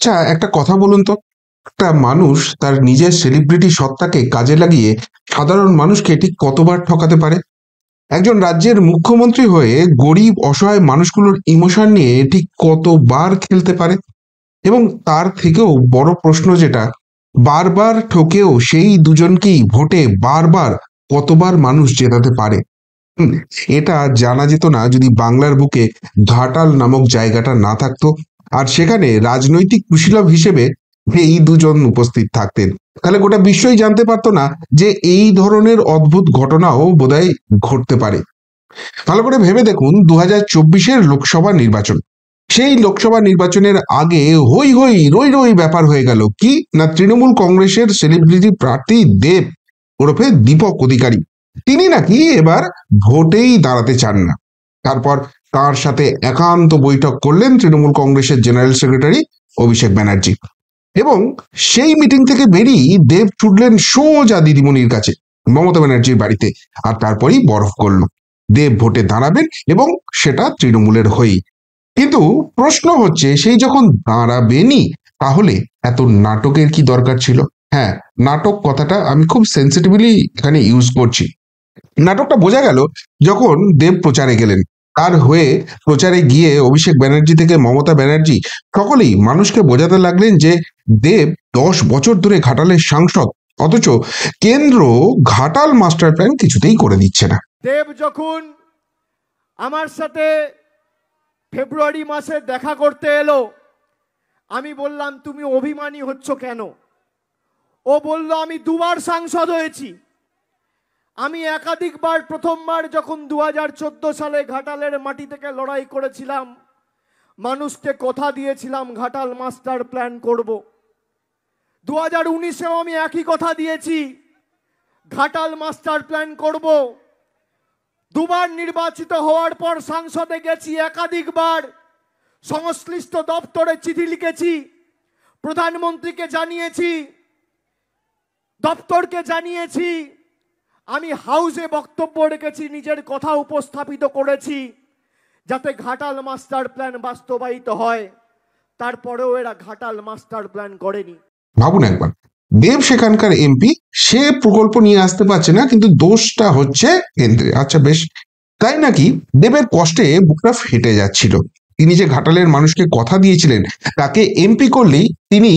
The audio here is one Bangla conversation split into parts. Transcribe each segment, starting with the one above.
আচ্ছা, একটা কথা বলুন তো, একটা মানুষ তার নিজের সেলিব্রিটি সত্তাকে কাজে লাগিয়ে সাধারণ মানুষকে ঠিক কতবার ঠকাতে পারে? একজন রাজ্যের মুখ্যমন্ত্রী হয়ে গরিব অসহায় মানুষগুলোর ইমোশন নিয়ে ঠিক কতবার খেলতে পারে? এবং তার থেকেও বড় প্রশ্ন যেটা, বারবার ঠকেও সেই দুজনকেই ভোটে বারবার কতবার মানুষ জেতাতে পারে? হুম, এটা জানা যেত না যদি বাংলার বুকে ঘাটাল নামক জায়গাটা না থাকতো, আর সেখানে রাজনৈতিক কুশীলব হিসেবে এই দুজন উপস্থিত থাকতেন। তাহলে গোটা বিশ্বই জানতে পারতো না যে এই ধরনের অদ্ভুত ঘটনাও বোধহয় ঘটতে পারে। ভালো করে ভেবে দেখুন, 2024-এর লোকসভা নির্বাচন, সেই লোকসভা নির্বাচনের আগে হই হই রই রই ব্যাপার হয়ে গেল কি না, তৃণমূল কংগ্রেসের সেলিব্রিটি প্রার্থী দেব ওরফে দীপক অধিকারী, তিনি নাকি এবার ভোটেই দাঁড়াতে চান না। তারপর তার সাথে একান্ত বৈঠক করলেন তৃণমূল কংগ্রেসের জেনারেল সেক্রেটারি অভিষেক ব্যানার্জি, এবং সেই মিটিং থেকে বেরিয়ে দেব ছুটলেন সোজা দিদিমণির কাছে, মমতা ব্যানার্জির বাড়িতে, আর তারপরেই বরফ করল দেব ভোটে দাঁড়াবেন এবং সেটা তৃণমূলের হয়েই। কিন্তু প্রশ্ন হচ্ছে, সেই যখন দাঁড়াবেনই, তাহলে এত নাটকের কি দরকার ছিল? হ্যাঁ, নাটক কথাটা আমি খুব সেন্সিটিভলি এখানে ইউজ করছি। নাটকটা বোঝা গেল যখন দেব প্রচারে গেলেন। তার হয়ে প্রচারে গিয়ে অভিষেক ব্যানার্জি থেকে মমতা ব্যানার্জি সকলেই মানুষকে বোঝাতে লাগলেন যে দেব 10 বছর ধরে ঘাটালের সাংসদ, অথচ কেন্দ্র ঘাটাল মাস্টার প্ল্যান কিছুতেই করে দিচ্ছে না। দেব যখন আমার সাথে ফেব্রুয়ারি মাসে দেখা করতে এলো, আমি বললাম তুমি অভিমানী হচ্ছ কেন? ও বলল আমি 2বার সাংসদ হয়েছি। আমি একাধিকবার, প্রথমবার যখন 2014 সালে ঘাটালের মাটি থেকে লড়াই করেছিলাম, মানুষকে কথা দিয়েছিলাম ঘাটাল মাস্টার প্ল্যান করব। 2019-এও আমি একই কথা দিয়েছি, ঘাটাল মাস্টার প্ল্যান করব। 2বার নির্বাচিত হওয়ার পর সংসদে গেছি, একাধিকবার সংশ্লিষ্ট দপ্তরে চিঠি লিখেছি, প্রধানমন্ত্রীকে জানিয়েছি, দপ্তরকে জানিয়েছি, আমি হাউসে বক্তব্য রেখেছি, নিজের কথা উপস্থাপিত করেছি যাতে ঘাটাল মাস্টার প্ল্যান বাস্তবায়িত হয়। তারপরেও এরা ঘাটাল মাস্টার প্ল্যান করেনি। ভাবুন একবার, দেব সেখানকার এমপি, সে প্রকল্প নিয়ে আসতে পারছে না, কিন্তু দোষটা হচ্ছে কেন্দ্রে। আচ্ছা বেশ, তাই নাকি? দেবের কষ্টে বুকটা ফেটে যাচ্ছিল। তিনি যে ঘাটালের মানুষকে কথা দিয়েছিলেন তাকে এমপি করলেই তিনি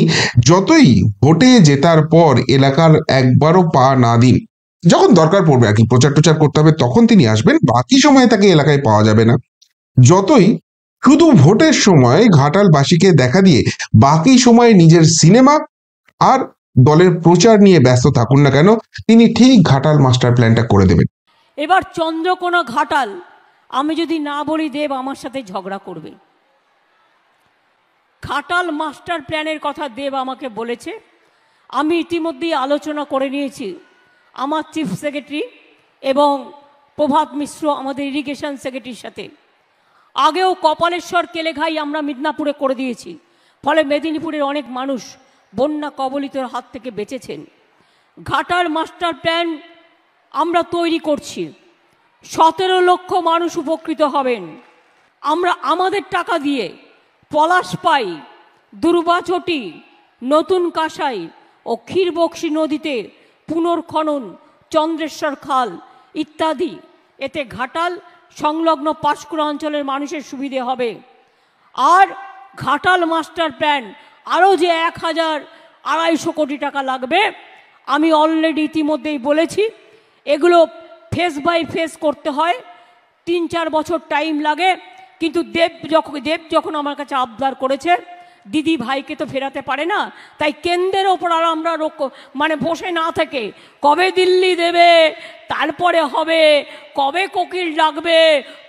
যতই ভোটে জেতার পর এলাকার একবারও পা না দিন, যখন দরকার পড়বে আর কি, প্রচার টোচার করতে হবে, তখন তিনি আসবেন, বাকি সময় তাকে এলাকায় পাওয়া যাবে না। যতই শুধু ভোটের সময় ঘাটালবাসীকে দেখা দিয়ে বাকি সময় নিজের সিনেমা আর দলের প্রচার নিয়ে ব্যস্ত থাকুন না কেন, তিনি ঠিক ঘাটাল মাস্টার প্ল্যানটা করে দেবেন। এবার চন্দ্রকোনা ঘাটাল আমি যদি না বলি, দেব আমার সাথে ঝগড়া করবে। ঘাটাল মাস্টার প্ল্যানের কথা দেব আমাকে বলেছে, আমি ইতিমধ্যেই আলোচনা করে নিয়েছি আমার চিফ সেক্রেটারি এবং প্রভাত মিশ্র আমাদের ইরিগেশন সেক্রেটারির সাথে। আগেও কপালেশ্বর কেলেঘাই আমরা মিদনাপুরে করে দিয়েছি, ফলে মেদিনীপুরের অনেক মানুষ বন্যা কবলিতের হাত থেকে বেঁচেছেন। ঘাটাল মাস্টার প্ল্যান আমরা তৈরি করছি, 17 লক্ষ মানুষ উপকৃত হবেন। আমরা আমাদের টাকা দিয়ে পলাশপাই, দুর্বাচটি, নতুন কাঁসাই ও ক্ষীরবক্সী নদীতে পুনর্খনন, চন্দ্রেশ্বর খাল ইত্যাদি, এতে ঘাটাল সংলগ্ন পাঁশকুড়া অঞ্চলের মানুষের সুবিধে হবে। আর ঘাটাল মাস্টার প্ল্যান আরও যে 1250 কোটি টাকা লাগবে, আমি অলরেডি ইতিমধ্যেই বলেছি, এগুলো ফেস বাই ফেস করতে হয়, 3-4 বছর টাইম লাগে। কিন্তু দেব যখন আমার কাছে আবদার করেছে, দিদি ভাইকে তো ফেরাতে পারে না, তাই কেন্দ্রের ওপর আর আমরা মানে বসে না থেকে কবে দিল্লি দেবে, তারপরে হবে, কবে কোকিল ডাকবে,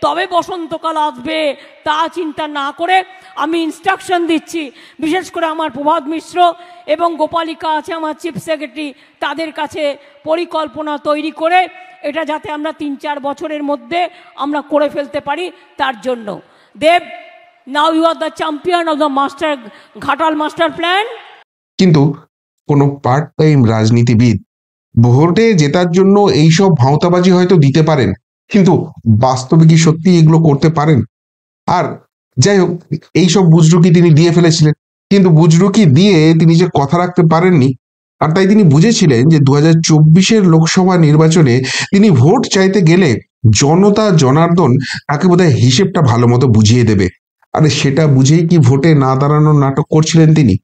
তবে বসন্তকাল আসবে, তা চিন্তা না করে আমি ইনস্ট্রাকশন দিচ্ছি, বিশেষ করে আমার প্রভাত মিশ্র এবং গোপালিকা আছে আমার চিফ সেক্রেটারি, তাদের কাছে পরিকল্পনা তৈরি করে এটা যাতে আমরা 3-4 বছরের মধ্যে আমরা করে ফেলতে পারি, তার জন্য। Dev, now you are the champion of the master Ghatal master plan. কিন্তু কোনো পার্ট টাইম রাজনীতিবিদ ভোটে জেতার জন্য এইসব ভাঁওতাবাজি হয়তো দিতে পারেন, কিন্তু বাস্তবে কি সত্যি এগুলো করতে পারেন? আর যাই হোক, এইসব বুজরুকি তিনি দিয়ে ফেলেছিলেন। কিন্তু বুজরুকি দিয়ে তিনি যে কথা রাখতে পারেননি, আর তাই তিনি বুঝেছিলেন যে 2024-এর লোকসভা নির্বাচনে তিনি ভোট চাইতে গেলে জনতা জনার্দন তাকে বোধহয় হিসেবটা ভালো মতো বুঝিয়ে দেবে। আরে সেটা বুঝেই কি ভোটে না দাঁড়ানোর নাটক করছিলেন তিনি?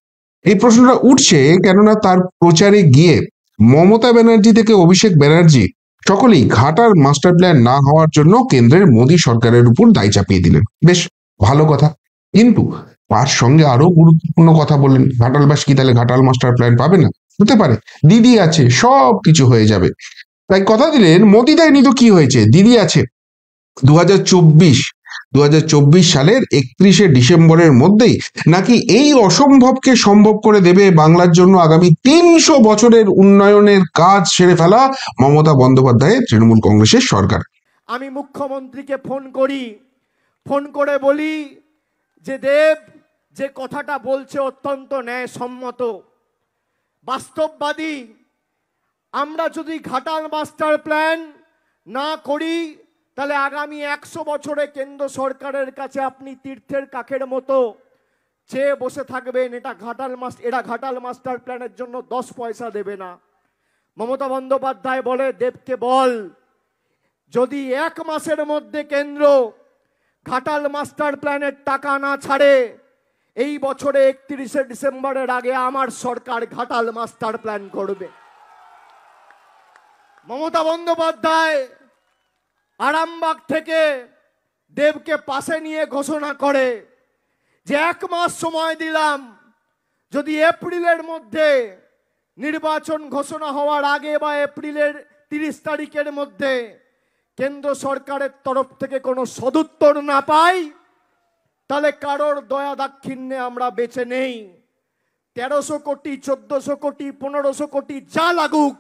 এই প্রশ্নটা উঠছে কেননা তার প্রচারে গিয়ে মমতা ব্যানার্জি থেকে অভিষেক ব্যানার্জি সকলেই ঘাটার মাস্টার প্ল্যান না হওয়ার জন্য কেন্দ্রের মোদী সরকারের উপর দায় চাপিয়ে দিলেন। বেশ ভালো কথা, কিন্তু তার সঙ্গে আরো গুরুত্বপূর্ণ কথা বললেন, ঘাটালবাসী কি তাহলে ঘাটাল মাস্টার প্ল্যান পাবে না? হতে পারে, দিদি আছে, সব কিছু হয়ে যাবে। তাই কথা দিলেন মোদি দেয়নি তো কি হয়েছে, দিদি আছে। 2024 সালের 31শে ডিসেম্বরের মধ্যেই নাকি এই অসম্ভবকে সম্ভব করে দেবে বাংলার জন্য আগামী 300 বছরের উন্নয়নের কাজ সেরে ফেলা মমতা বন্দ্যোপাধ্যায়ের তৃণমূল কংগ্রেসের সরকার। আমি মুখ্যমন্ত্রীকে ফোন করে বলি যে দেব, যে কথাটা বলছে অত্যন্ত ন্যায়সম্মত, বাস্তববাদী। আমরা যদি ঘাটাল মাস্টার প্ল্যান না করি তাহলে আগামী 100 বছরে কেন্দ্র সরকারের কাছে আপনি তীর্থের কাকের মতো চেয়ে বসে থাকবেন। এরা ঘাটাল মাস্টার প্ল্যানের জন্য 10 পয়সা দেবে না। মমতা বন্দ্যোপাধ্যায় বলে, দেবকে বল যদি 1 মাসের মধ্যে কেন্দ্র ঘাটাল মাস্টার প্ল্যানের টাকা না ছাড়ে, এই বছরে 31শে ডিসেম্বরের আগে আমার সরকার ঘাটাল মাস্টার প্ল্যান করবে। মমতা বন্দ্যোপাধ্যায় আরামবাগ থেকে দেবকে পাশে নিয়ে ঘোষণা করে যে 1 মাস সময় দিলাম, যদি এপ্রিলের মধ্যে নির্বাচন ঘোষণা হওয়ার আগে বা এপ্রিলের 30 তারিখের মধ্যে কেন্দ্র সরকারের তরফ থেকে কোনো সদুত্তর না পাই, তাহলে কারোর দয়া দাক্ষিণ্যে আমরা বেঁচে নেই। 1300 কোটি, 1400 কোটি, 1500 কোটি যা লাগুক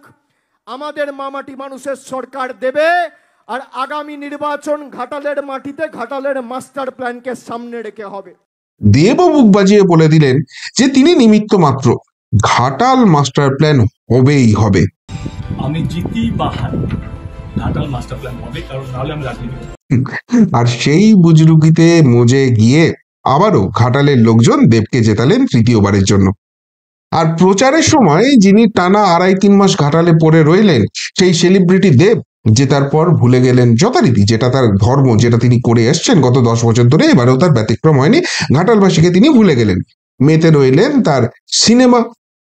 আমাদের মামাটি মানুষের সরকার দেবে। আর আগামী নির্বাচন ঘাটালের মাটিতে ঘাটালের মাস্টার প্ল্যানকে সামনে রেখে হবে। দেবও মুখ বাজিয়ে বলে দিলেন যে তিনি নিমিত্ত মাত্র, ঘাটাল মাস্টার প্ল্যান হবেই হবে। আমি জিতি বা হারি, ঘাটাল মাস্টার প্ল্যান হবে, কারণ নাহলে আমি রাজনীতি। আর সেই বুজরুকিতে মজে গিয়ে আবারও ঘাটালের লোকজন দেবকে জেতালেন তৃতীয়বারের জন্য। আর প্রচারের সময় যিনি টানা 2.5-3 মাস ঘাটালে পড়ে রইলেন, সেই সেলিব্রিটি দেব জেতার পর ভুলে গেলেন যথারীতি, যেটা তার ধর্ম, যেটা তিনি করে এসছেন গত 10 বছর ধরে, এবারেও তার ব্যতিক্রম হয়নি, ঘাটালবাসীকে তিনি ভুলে গেলেন। মেতে রইলেন তার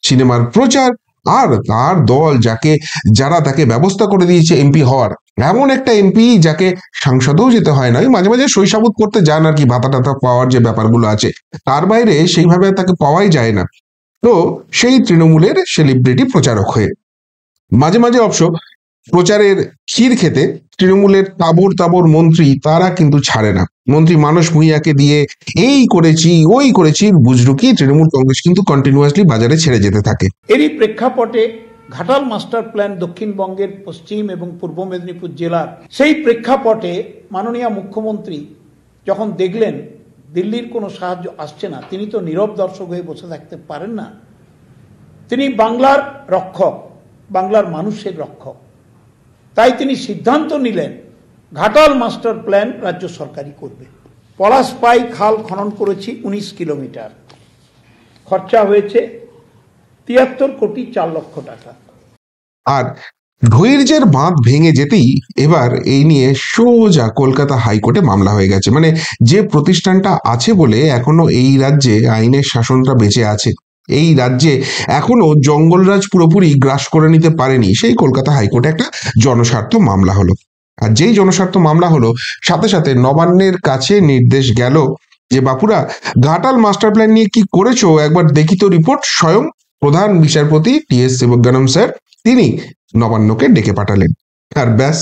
সিনেমার প্রচার আর তার দল, যারা তাকে ব্যবস্থা করে দিয়েছে এমপি হওয়ার। এমন একটা এমপি যাকে সাংসদেও যেতে হয় না, মাঝে মাঝে শৈশাবুত করতে যান আর কি, ভাতা টাতা পাওয়ার যে ব্যাপারগুলো আছে, তার বাইরে সেইভাবে তাকে পাওয়াই যায় না। তো সেই তৃণমূলের সেলিব্রিটি প্রচারক হয়ে মাঝে মাঝে অবশ্য প্রচারের ক্ষীর খেতে তৃণমূলের তাবর মন্ত্রী তারা কিন্তু ছাড়ে না। মন্ত্রী মানস ভূঁইয়াকে দিয়ে এই করেছি ওই করেছি বুজরুকি তৃণমূল কংগ্রেস কিন্তু কন্টিনিউয়াসলি বাজারে ছেড়ে যেতে থাকে। এরই প্রেক্ষাপটে ঘাটাল মাস্টার প্ল্যান দক্ষিণবঙ্গের পশ্চিম এবং পূর্ব মেদিনীপুর জেলার, সেই প্রেক্ষাপটে মাননীয় মুখ্যমন্ত্রী যখন দেখলেন দিল্লির কোনো সাহায্য আসছে না, তিনি তো নীরব দর্শক হয়ে বসে থাকতে পারেন না। তিনি বাংলার রক্ষক, বাংলার মানুষের রক্ষক, তাই তিনি সিদ্ধান্ত নিলেন ঘাটাল মাস্টার প্ল্যান রাজ্য সরকারই করবে। পলাশপাই খাল খনন করেছি 19 কিলোমিটার, খরচা হয়েছে 73 কোটি 4 লক্ষ টাকা। আর ধৈর্যের বাঁধ ভেঙে যেতেই এবার এই নিয়ে সোজা কলকাতা হাইকোর্টে মামলা হয়ে গেছে। মানে যে প্রতিষ্ঠানটা আছে বলে এখনো এই রাজ্যে আইনের শাসনটা বেঁচে আছে, এই রাজ্যে এখনো জঙ্গলরাজ পুরোপুরি গ্রাস করে নিতে পারেনি, সেই কলকাতা হাইকোর্টে একটা জনস্বার্থ মামলা হলো। আর যেই জনস্বার্থ মামলা হলো, সাথে সাথে নবান্নের কাছে নির্দেশ গেল যে বাপুরা, ঘাটাল মাস্টার প্ল্যান নিয়ে কি করেছো একবার দেখি তো রিপোর্ট। স্বয়ং প্রধান বিচারপতি টি.এস. শিবজ্ঞানম স্যার তিনি নবান্নকে ডেকে পাঠালেন। আর ব্যাস,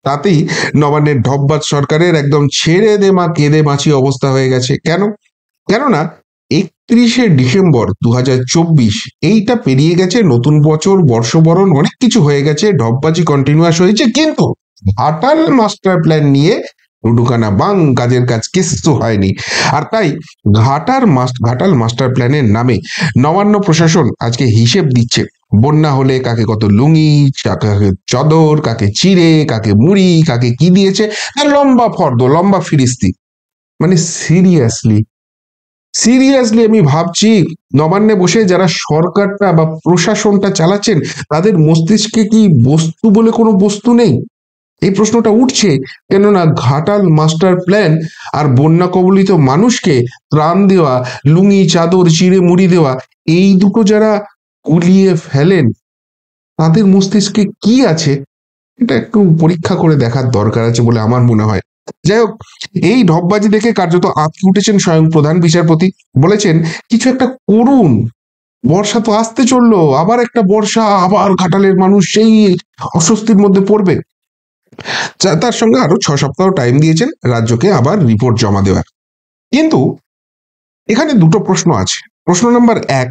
তাতেই নবান্নের ঢপবাজ সরকারের একদম ছেড়ে দে মা কেঁদে বাঁচি অবস্থা হয়ে গেছে। কেননা 31শে ডিসেম্বর 2024 এইটা পেরিয়ে গেছে, নতুন বছর, বর্ষবরণ, অনেক কিছু হয়ে গেছে, ঢপবাজি কন্টিনিউয়াস হয়েছে, কিন্তু ঘাটাল মাস্টার প্ল্যান নিয়ে উডুকানা বাং, কাজের কাজ কিছু হয়নি। আর তাই ঘাটাল মাস্টার প্ল্যানের নামে নবান্ন প্রশাসন আজকে হিসেব দিচ্ছে, বন্যা হলে কাকে কত লুঙ্গি, কাকে চাদর, কাকে চিড়ে, কাকে মুড়ি, কাকে কি দিয়েছে, তার লম্বা ফর্দ, লম্বা ফিরিস্তি। মানে সিরিয়াসলি সিরিয়াসলি আমি ভাবছি নবান্নে বসে যারা সরকারটা বা প্রশাসনটা চালাচ্ছেন তাদের মস্তিষ্কে কি বস্তু বলে কোনো বস্তু নেই? এই প্রশ্নটা উঠছে, কেননা ঘাটাল মাস্টার প্ল্যান আর বন্যা কবলিত মানুষকে ত্রাণ দেওয়া, লুঙ্গি চাদর চিড়ে মুড়ি দেওয়া, এই দুটো যারা গুলিয়ে ফেলেন তাদের মস্তিষ্কে কি আছে এটা একটু পরীক্ষা করে দেখার দরকার আছে বলে আমার মনে হয়। যাই হোক, এই ঢপবাজি দেখে কার্যত আঁতকে উঠেছেন স্বয়ং প্রধান বিচারপতি। বলেছেন কিছু একটা করুন, বর্ষা তো আসতে চললো, আবার একটা বর্ষা, আবার ঘাটালের মানুষ সেই অস্বস্তির মধ্যে পড়বে। তার সঙ্গে আরো 6 সপ্তাহ টাইম দিয়েছেন রাজ্যকে আবার রিপোর্ট জমা দেওয়ার। কিন্তু এখানে দুটো প্রশ্ন আছে। প্রশ্ন নাম্বার 1,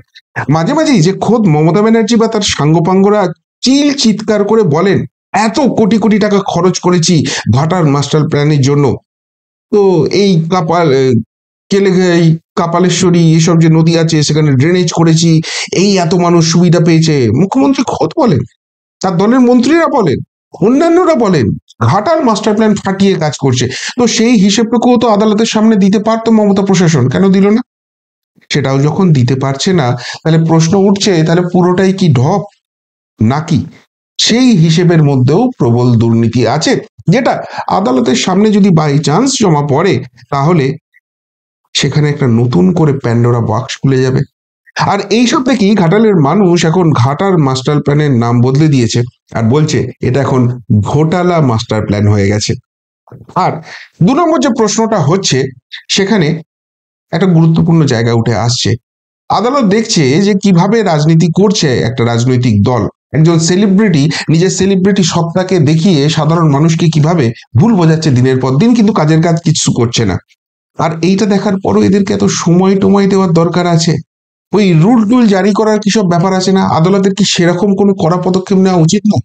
মাঝে মাঝেই যে খোদ মমতা ব্যানার্জি বা তার সাঙ্গপাঙ্গরা চিৎকার করে বলেন এত কোটি কোটি টাকা খরচ করেছি ঘাটাল মাস্টার প্ল্যানের জন্য, তো এই এই কাপালেশ্বরী এসব যে নদী আছে সেখানে ড্রেনেজ করেছি, এই এত মানুষ সুবিধা পেয়েছে। মুখ্যমন্ত্রী খোদ বলেন, তার দলের মন্ত্রীরা বলেন, অন্যান্যরা বলেন ঘাটাল মাস্টার প্ল্যান ফাটিয়ে কাজ করছে। তো সেই হিসেবটুকুও তো আদালতের সামনে দিতে পারতো মমতা প্রশাসন, কেন দিল না? সেটাও যখন দিতে পারছে না, তাহলে প্রশ্ন উঠছে তাহলে পুরোটাই কি ঢপ, নাকি সেই হিসেবের মধ্যেও প্রবল দুর্নীতি আছে, যেটা আদালতের সামনে যদি বাই চান্স জমা পড়ে তাহলে সেখানে একটা নতুন করে প্যান্ডোরা বক্স খুলে যাবে। আর এইসব থেকেই ঘাটালের মানুষ এখন ঘাটাল মাস্টার প্ল্যানের নাম বদলে দিয়েছে আর বলছে এটা এখন ঘোটালা মাস্টার প্ল্যান হয়ে গেছে। আর 2 নম্বর যে প্রশ্নটা হচ্ছে সেখানে একটা গুরুত্বপূর্ণ জায়গা উঠে আসছে। আদালত দেখছে যে কিভাবে রাজনীতি করছে একটা রাজনৈতিক দল, একজন সেলিব্রিটি নিজের সেলিব্রিটি সত্তাকে দেখিয়ে সাধারণ মানুষকে কিভাবে ভুল বোঝাচ্ছে দিনের পর দিন, কিন্তু কাজের কাজ কিছু করছে না। আর এইটা দেখার পরও এদেরকে এত সময় দেওয়ার দরকার আছে? ওই রুল টুল জারি করার কি সব ব্যাপার আছে না? আদালতের কি সেরকম কোনো কড়া পদক্ষেপ নেওয়া উচিত না?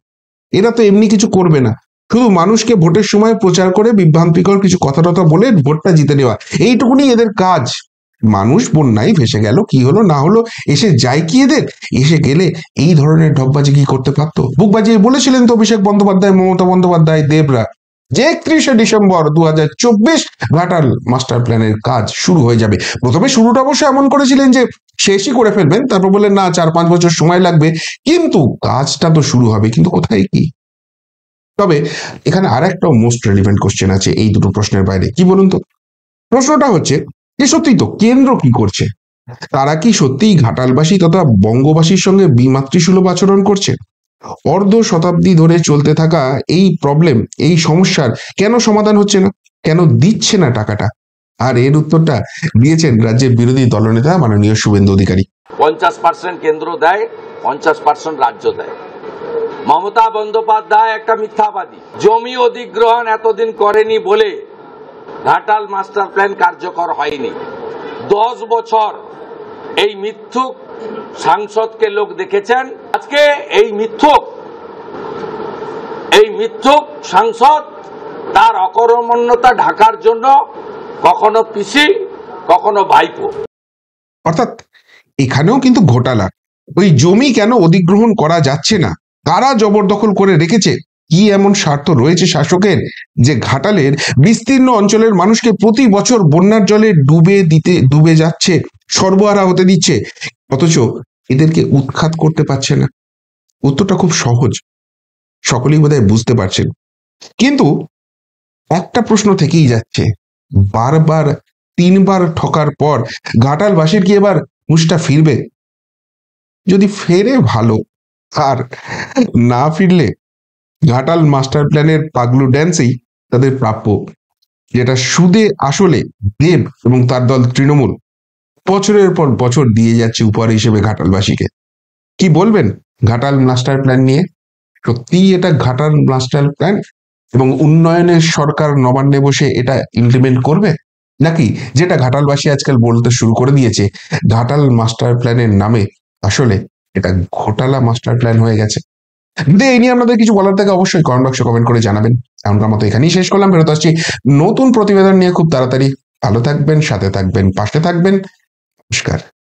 এরা তো এমনি কিছু করবে না, শুধু মানুষকে ভোটের সময় প্রচার করে বিভ্রান্তিকর কিছু কথা টথা বলে ভোটটা জিতে নেওয়া, এইটুকুনি এদের কাজ। মানুষ বন্যায় ভেসে গেল, কি হলো না হলো এসে যায় কি এদের? এসে গেলে এই ধরনের ঢপবাজি কি করতে পারতো? বুক বাজিয়ে বলেছিলেন তো অভিষেক বন্দ্যোপাধ্যায়, মমতা বন্দ্যোপাধ্যায়, দেবরা, যে 31শে ডিসেম্বর 2024 ঘাটাল মাস্টার প্ল্যানের কাজ শুরু হয়ে যাবে। প্রথমে শুরুটা অবশ্য এমন করেছিলেন যে শেষই করে ফেলবেন, তারপর বললেন না 4-5 বছর সময় লাগবে, কিন্তু কাজটা তো শুরু হবে, কিন্তু কোথায় কি? তবে এখানে আর একটা মোস্ট রেলিভেন্ট কোশ্চেন আছে এই দুটো প্রশ্নের বাইরে, কি বলুন তো? প্রশ্নটা হচ্ছে যে সত্যি তো কেন্দ্র কি করছে? তারা কি সত্যিই ঘাটালবাসী তথা বঙ্গবাসীর সঙ্গে বিমাতৃসুলভ আচরণ করছে? অর্ধ শতাব্দী ধরে চলতে থাকা এই প্রবলেম, এই সমস্যার কেন সমাধান হচ্ছে না? কেন দিচ্ছে না টাকাটা? আর এর উত্তরটা দিয়েছেন রাজ্যের বিরোধী দলনেতা মাননীয় শুভেন্দু অধিকারী। 50% কেন্দ্র দেয়, 50% রাজ্য দেয়। মমতা বন্দ্যোপাধ্যায় একটা মিথ্যাবাদী। জমি অধিগ্রহণ এতদিন করেনি বলে ঘাটাল মাস্টার প্ল্যান কার্যকর হয়নি। 10 বছর এই মিথ্যুক সাংসদকে লোক দেখেছেন। আজকে এই মিথ্যুক সাংসদ তার অকর্মণ্যতা ঢাকার জন্য কখনো পিসি, কখনো ভাইপো। অর্থাৎ এখানেও কিন্তু ঘোটালা। ওই জমি কেন অধিগ্রহণ করা যাচ্ছে না, কারা জবরদখল করে রেখেছে, কি এমন স্বার্থ রয়েছে শাসকের যে ঘাটালের বিস্তীর্ণ অঞ্চলের মানুষকে প্রতি বছর বন্যার জলে ডুবে যাচ্ছে, সর্বহারা হতে দিচ্ছে, অথচ এদেরকে উৎখাত করতে পারছে না? উত্তরটা খুব সহজ, সকলেই বোধহয় বুঝতে পারছেন। কিন্তু একটা প্রশ্ন থেকেই যাচ্ছে, বারবার 3 বার ঠকার পর ঘাটালবাসীর কি এবার হুঁশটা ফিরবে? যদি ফেরে ভালো, আর না ফিরলে ঘাটাল মাস্টার প্ল্যানের পাগলু ড্যান্সেই তাদের প্রাপ্য, যেটা সুদে আসলে দেব এবং তার দল তৃণমূল বছরের পর বছর দিয়ে যাচ্ছে উপহার হিসেবে ঘাটালবাসীকে। কি বলবেন ঘাটাল মাস্টার প্ল্যান নিয়ে? সত্যিই এটা ঘাটাল মাস্টার প্ল্যান এবং উন্নয়নের সরকার নবান্নে বসে এটা ইমপ্লিমেন্ট করবে, নাকি যেটা ঘাটালবাসী আজকাল বলতে শুরু করে দিয়েছে, ঘাটাল মাস্টার প্ল্যানের নামে আসলে এটা ঘোটালা মাস্টার প্ল্যান হয়ে গেছে? যদি এই নিয়ে আপনাদের কিছু বলার থাকে অবশ্যই কমেন্ট বক্সে কমেন্ট করে জানাবেন। এমনকার মতো এখানেই শেষ করলাম, ফেরত আসছি নতুন প্রতিবেদন নিয়ে খুব তাড়াতাড়ি। ভালো থাকবেন, সাথে থাকবেন, পাশে থাকবেন। নমস্কার।